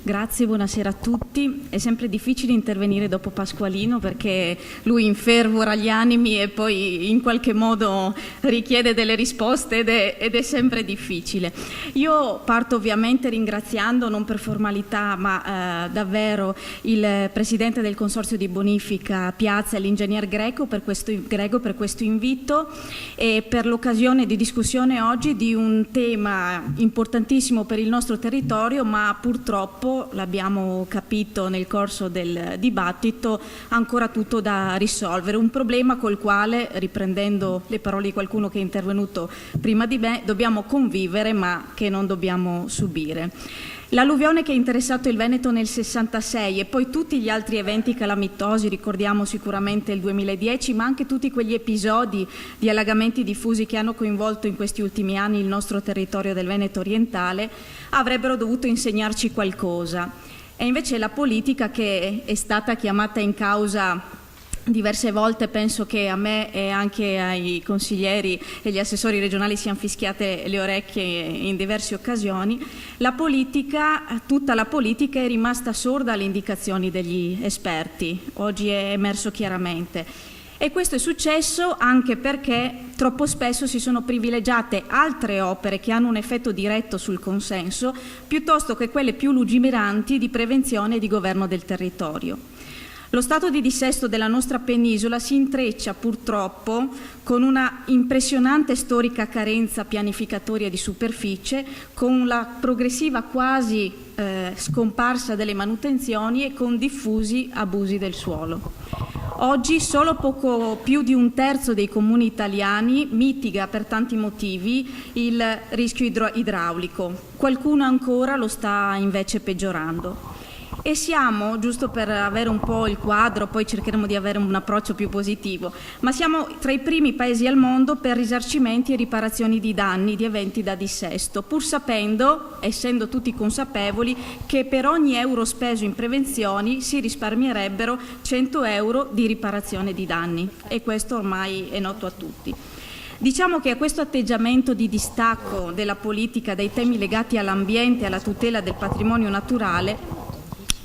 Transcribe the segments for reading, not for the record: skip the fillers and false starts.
Grazie, buonasera a tutti. È sempre difficile intervenire dopo Pasqualino perché lui infervora gli animi e poi in qualche modo richiede delle risposte ed è sempre difficile. Io parto ovviamente ringraziando, non per formalità, ma davvero il Presidente del Consorzio di Bonifica Piazza e l'Ingegner Greco per questo invito e per l'occasione di discussione oggi di un tema importantissimo per il nostro territorio, ma purtroppo l'abbiamo capito nel corso del dibattito, ancora tutto da risolvere, un problema col quale, riprendendo le parole di qualcuno che è intervenuto prima di me, dobbiamo convivere ma che non dobbiamo subire. L'alluvione che ha interessato il Veneto nel 66 e poi tutti gli altri eventi calamitosi, ricordiamo sicuramente il 2010, ma anche tutti quegli episodi di allagamenti diffusi che hanno coinvolto in questi ultimi anni il nostro territorio del Veneto orientale, avrebbero dovuto insegnarci qualcosa. E invece la politica, che è stata chiamata in causa diverse volte, penso che a me e anche ai consiglieri e agli assessori regionali siano fischiate le orecchie in diverse occasioni, la politica, tutta la politica è rimasta sorda alle indicazioni degli esperti. Oggi è emerso chiaramente. E questo è successo anche perché troppo spesso si sono privilegiate altre opere che hanno un effetto diretto sul consenso piuttosto che quelle più lungimiranti di prevenzione e di governo del territorio. Lo stato di dissesto della nostra penisola si intreccia purtroppo con una impressionante storica carenza pianificatoria di superficie, con la progressiva quasi scomparsa delle manutenzioni e con diffusi abusi del suolo. Oggi solo poco più di un terzo dei comuni italiani mitiga per tanti motivi il rischio idraulico, qualcuno ancora lo sta invece peggiorando. E siamo, giusto per avere un po' il quadro, poi cercheremo di avere un approccio più positivo, ma siamo tra i primi paesi al mondo per risarcimenti e riparazioni di danni di eventi da dissesto, pur sapendo, essendo tutti consapevoli, che per ogni euro speso in prevenzioni si risparmierebbero 100 euro di riparazione di danni, e questo ormai è noto a tutti. Diciamo che a questo atteggiamento di distacco della politica dai temi legati all'ambiente e alla tutela del patrimonio naturale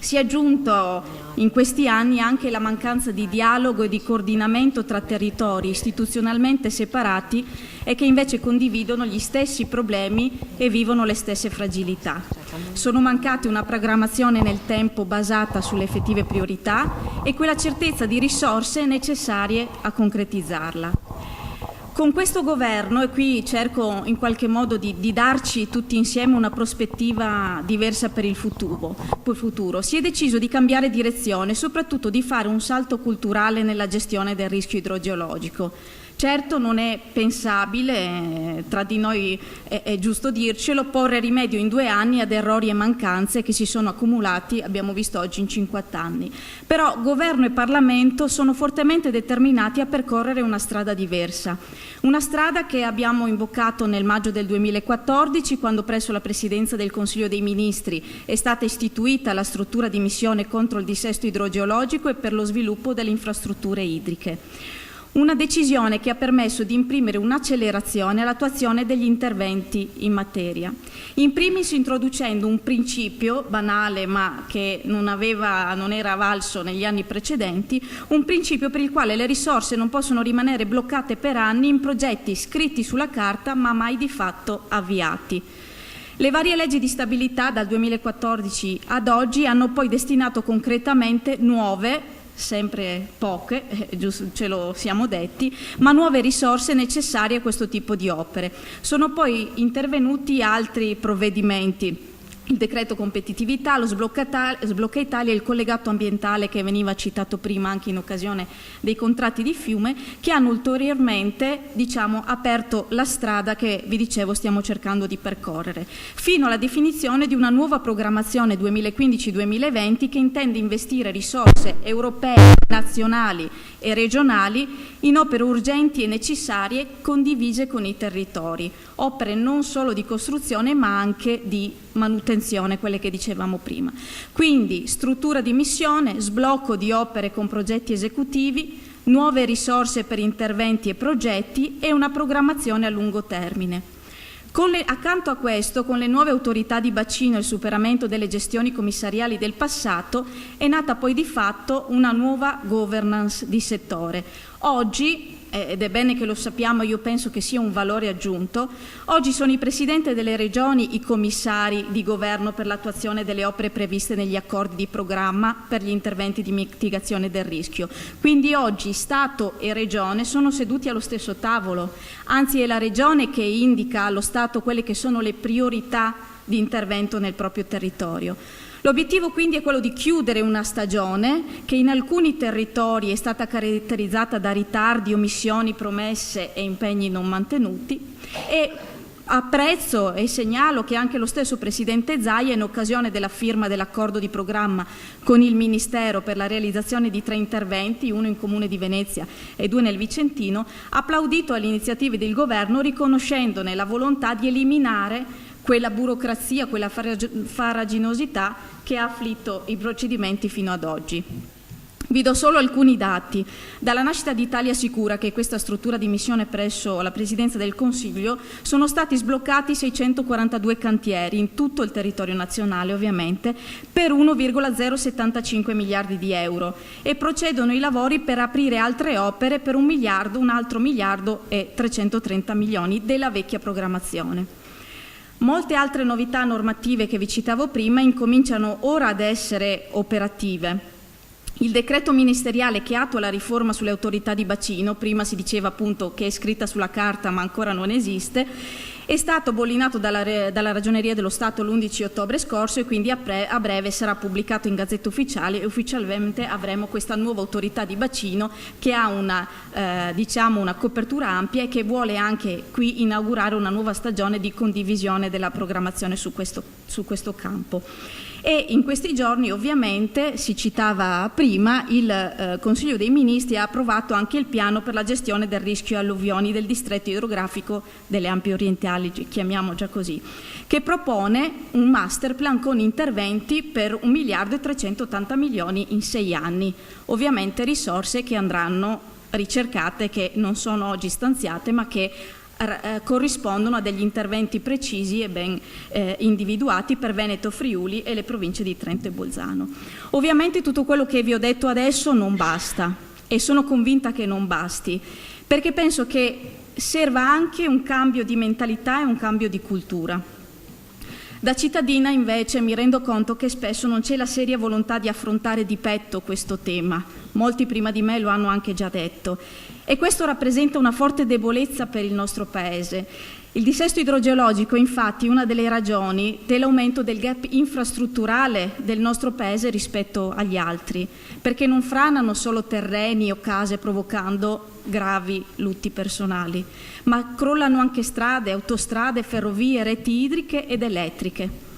si è aggiunto in questi anni anche la mancanza di dialogo e di coordinamento tra territori istituzionalmente separati e che invece condividono gli stessi problemi e vivono le stesse fragilità. Sono mancate una programmazione nel tempo basata sulle effettive priorità e quella certezza di risorse necessarie a concretizzarla. Con questo governo, e qui cerco in qualche modo di darci tutti insieme una prospettiva diversa per il futuro, si è deciso di cambiare direzione e soprattutto di fare un salto culturale nella gestione del rischio idrogeologico. Certo non è pensabile, tra di noi è giusto dircelo, porre rimedio in 2 anni ad errori e mancanze che si sono accumulati, abbiamo visto oggi, in 50 anni. Però governo e Parlamento sono fortemente determinati a percorrere una strada diversa. Una strada che abbiamo imboccato nel maggio del 2014, quando presso la Presidenza del Consiglio dei Ministri è stata istituita la struttura di missione contro il dissesto idrogeologico e per lo sviluppo delle infrastrutture idriche. Una decisione che ha permesso di imprimere un'accelerazione all'attuazione degli interventi in materia. In primis introducendo un principio banale ma che non era valso negli anni precedenti, un principio per il quale le risorse non possono rimanere bloccate per anni in progetti scritti sulla carta ma mai di fatto avviati. Le varie leggi di stabilità dal 2014 ad oggi hanno poi destinato concretamente nuove, sempre poche, ce lo siamo detti, ma nuove risorse necessarie a questo tipo di opere. Sono poi intervenuti altri provvedimenti, il decreto competitività, lo sblocca Italia e il collegato ambientale che veniva citato prima anche in occasione dei contratti di fiume, che hanno ulteriormente aperto la strada che vi dicevo stiamo cercando di percorrere, fino alla definizione di una nuova programmazione 2015-2020 che intende investire risorse europee, nazionali e regionali in opere urgenti e necessarie condivise con i territori, opere non solo di costruzione ma anche di manutenzione, quelle che dicevamo prima. Quindi struttura di missione, sblocco di opere con progetti esecutivi, nuove risorse per interventi e progetti e una programmazione a lungo termine. Accanto a questo, con le nuove autorità di bacino e il superamento delle gestioni commissariali del passato, è nata poi di fatto una nuova governance di settore. Oggi, ed è bene che lo sappiamo, io penso che sia un valore aggiunto, oggi sono i presidenti delle regioni i commissari di governo per l'attuazione delle opere previste negli accordi di programma per gli interventi di mitigazione del rischio. Quindi oggi Stato e Regione sono seduti allo stesso tavolo, anzi è la Regione che indica allo Stato quelle che sono le priorità di intervento nel proprio territorio. L'obiettivo quindi è quello di chiudere una stagione che in alcuni territori è stata caratterizzata da ritardi, omissioni, promesse e impegni non mantenuti, e apprezzo e segnalo che anche lo stesso Presidente Zaia, in occasione della firma dell'accordo di programma con il Ministero per la realizzazione di 3 interventi, uno in Comune di Venezia e 2 nel Vicentino, ha applaudito alle iniziative del Governo riconoscendone la volontà di eliminare quella burocrazia, quella farraginosità che ha afflitto i procedimenti fino ad oggi. Vi do solo alcuni dati. Dalla nascita di Italia Sicura, che è questa struttura di missione presso la Presidenza del Consiglio, sono stati sbloccati 642 cantieri in tutto il territorio nazionale, ovviamente, per 1,075 miliardi di euro, e procedono i lavori per aprire altre opere per 1 miliardo, un altro miliardo e 330 milioni della vecchia programmazione. Molte altre novità normative che vi citavo prima incominciano ora ad essere operative. Il decreto ministeriale che attua la riforma sulle autorità di bacino, prima si diceva appunto che è scritta sulla carta ma ancora non esiste, è stato bollinato dalla Ragioneria dello Stato l'11 ottobre scorso e quindi a breve sarà pubblicato in Gazzetta Ufficiale e ufficialmente avremo questa nuova autorità di bacino che ha una copertura ampia e che vuole anche qui inaugurare una nuova stagione di condivisione della programmazione su questo campo. E in questi giorni, ovviamente, si citava prima, il Consiglio dei Ministri ha approvato anche il piano per la gestione del rischio alluvioni del distretto idrografico delle Alpi orientali, chiamiamo già così, che propone un master plan con interventi per 1 miliardo e 380 milioni in 6 anni. Ovviamente risorse che andranno ricercate, che non sono oggi stanziate, ma che corrispondono a degli interventi precisi e ben individuati per Veneto, Friuli e le province di Trento e Bolzano. Ovviamente tutto quello che vi ho detto adesso non basta e sono convinta che non basti, perché penso che serva anche un cambio di mentalità e un cambio di cultura. Da cittadina invece mi rendo conto che spesso non c'è la seria volontà di affrontare di petto questo tema, molti prima di me lo hanno anche già detto, e questo rappresenta una forte debolezza per il nostro Paese. Il dissesto idrogeologico, infatti, è una delle ragioni dell'aumento del gap infrastrutturale del nostro Paese rispetto agli altri, perché non franano solo terreni o case provocando gravi lutti personali, ma crollano anche strade, autostrade, ferrovie, reti idriche ed elettriche.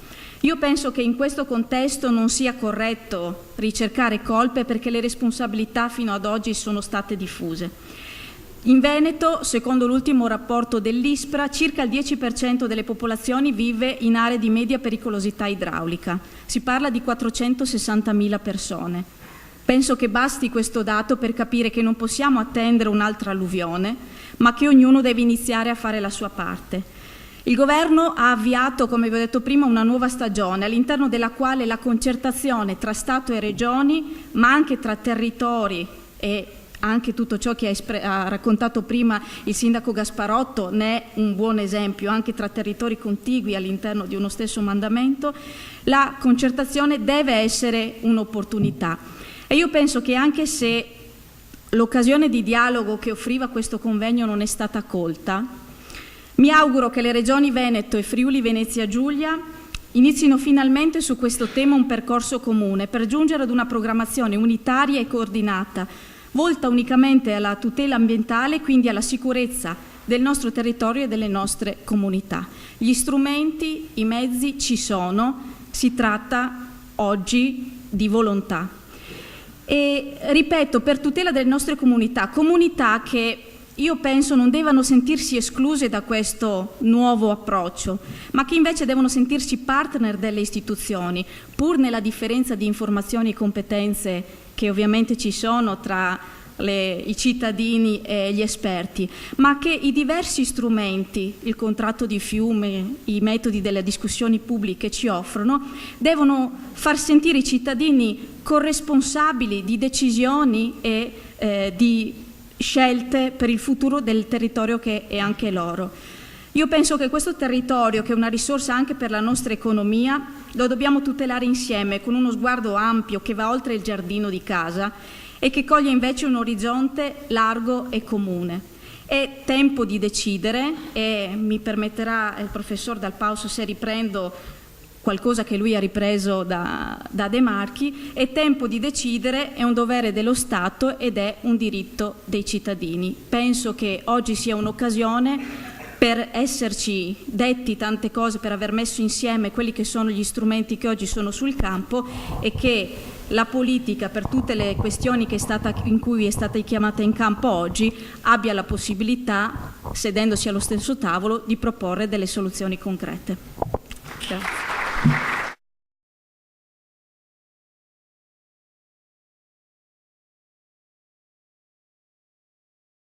Io penso che in questo contesto non sia corretto ricercare colpe perché le responsabilità fino ad oggi sono state diffuse. In Veneto, secondo l'ultimo rapporto dell'ISPRA, circa il 10% delle popolazioni vive in aree di media pericolosità idraulica. Si parla di 460.000 persone. Penso che basti questo dato per capire che non possiamo attendere un'altra alluvione, ma che ognuno deve iniziare a fare la sua parte. Il Governo ha avviato, come vi ho detto prima, una nuova stagione all'interno della quale la concertazione tra Stato e Regioni, ma anche tra territori e anche tutto ciò che ha raccontato prima il sindaco Gasparotto ne è un buon esempio, anche tra territori contigui all'interno di uno stesso mandamento, la concertazione deve essere un'opportunità. E io penso che anche se l'occasione di dialogo che offriva questo convegno non è stata colta, mi auguro che le regioni Veneto e Friuli Venezia Giulia inizino finalmente su questo tema un percorso comune per giungere ad una programmazione unitaria e coordinata, volta unicamente alla tutela ambientale e quindi alla sicurezza del nostro territorio e delle nostre comunità. Gli strumenti, i mezzi ci sono, si tratta oggi di volontà. E ripeto, per tutela delle nostre comunità che io penso non devono sentirsi escluse da questo nuovo approccio, ma che invece devono sentirsi partner delle istituzioni, pur nella differenza di informazioni e competenze che ovviamente ci sono tra i cittadini e gli esperti, ma che i diversi strumenti, il contratto di fiume, i metodi delle discussioni pubbliche ci offrono, devono far sentire i cittadini corresponsabili di decisioni e di scelte per il futuro del territorio che è anche loro. Io penso che questo territorio, che è una risorsa anche per la nostra economia, lo dobbiamo tutelare insieme con uno sguardo ampio che va oltre il giardino di casa e che coglie invece un orizzonte largo e comune. È tempo di decidere, e mi permetterà il professor Dal Pauso se riprendo qualcosa che lui ha ripreso da De Marchi, è tempo di decidere, è un dovere dello Stato ed è un diritto dei cittadini. Penso che oggi sia un'occasione per esserci detti tante cose, per aver messo insieme quelli che sono gli strumenti che oggi sono sul campo, e che la politica, per tutte le questioni in cui è stata chiamata in campo oggi, abbia la possibilità, sedendosi allo stesso tavolo, di proporre delle soluzioni concrete. Grazie.